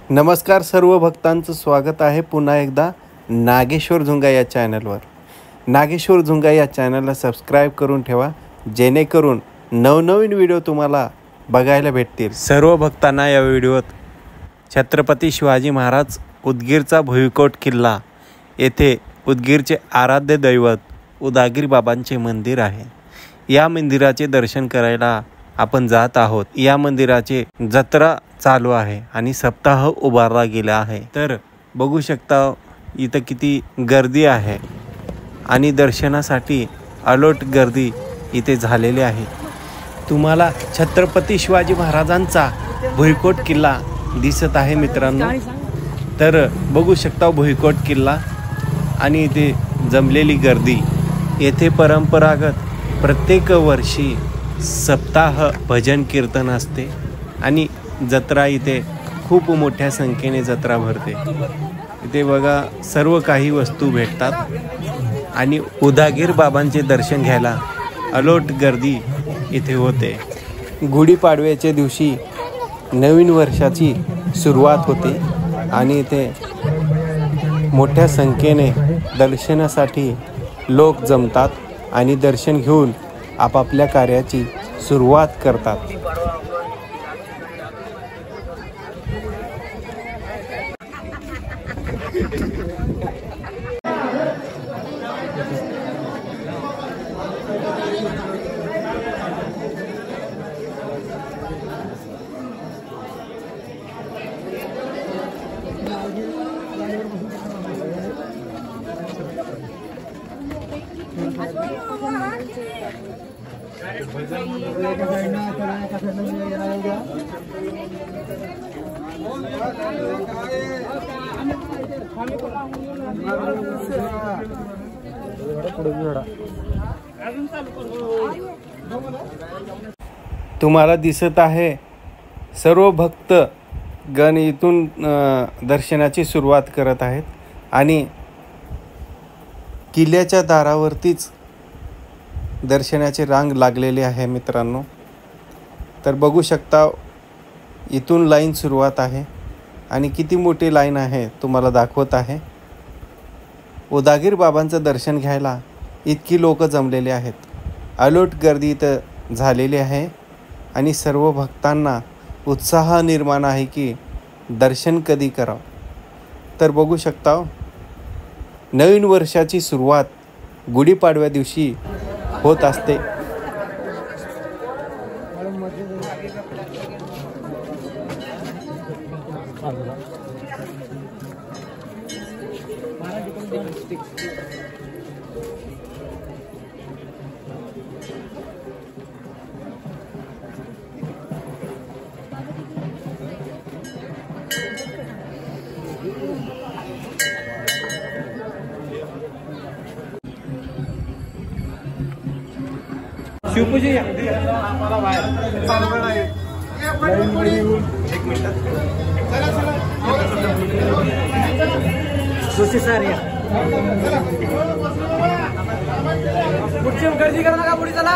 नमस्कार सर्व भक्तांचं स्वागत आहे पुन्हा एकदा नागेश्वर झुंगा या चॅनलवर। नागेश्वर झुंगा या चॅनलला सबस्क्राईब करून ठेवा, जेणेकरून नवनवीन व्हिडिओ तुम्हाला बघायला भेटतील। सर्व भक्तांना या व्हिडिओत छत्रपती शिवाजी महाराज उदगीरचा भुईकोट किल्ला येथे उदगीरचे आराध्य दैवत उदागीर बाबांचे मंदिर आहे। या मंदिराचे दर्शन करायला आपण जात आहोत। या मंदिराचे जत्रा चालू आहे आणि सप्ताह उभारला गेला आहे। तर बघू शकता इथं किती गर्दी आहे आणि दर्शनासाठी अलोट गर्दी इथे झालेली आहे। तुम्हाला छत्रपती शिवाजी महाराजांचा भुईकोट किल्ला दिसत आहे मित्रांनो। तर बघू शकता भुईकोट किल्ला आणि इथे जमलेली गर्दी। येथे परंपरागत प्रत्येक वर्षी सप्ताह भजन कीर्तन असते आणि जत्रा इथे खूप मोठ्या संख्येने जत्रा भरते। इथे बघा सर्व काही वस्तू भेटतात आणि उदागीर बाबांचे दर्शन घ्यायला अलोट गर्दी इथे होते। गुढीपाडव्याच्या दिवशी नवीन वर्षाची सुरुवात होते आणि इथे मोठ्या संख्येने दर्शनासाठी लोक जमतात आणि दर्शन घेऊन आपापल्या कार्याची सुरुवात करतात। तुम्हाला दिसत आहे सर्व भक्त गण इथून दर्शनाची सुरुवात करत आहेत आणि किल्ल्याच्या दारावरतीच दर्शनाची रांग लागलेली आहे मित्रांनो। तर बघू शकता इथून लाईन सुरुवात आहे आणि किती मोठी लाईन आहे तुम्हाला दाखवत आहे। उदागीर बाबांचं दर्शन घ्यायला इतकी लोक जमलेले आहेत। अलोट गर्दी इथं झालेली आहे आणि सर्व भक्तांना उत्साह निर्माण आहे की दर्शन कधी करावं। तर बघू शकता नवीन वर्षाची सुरुवात गुढीपाडव्या दिवशी होत असते। शिवपूजी एक मिनिट जोशी सर या पुढची गर्दी करू नका, पुढे चला।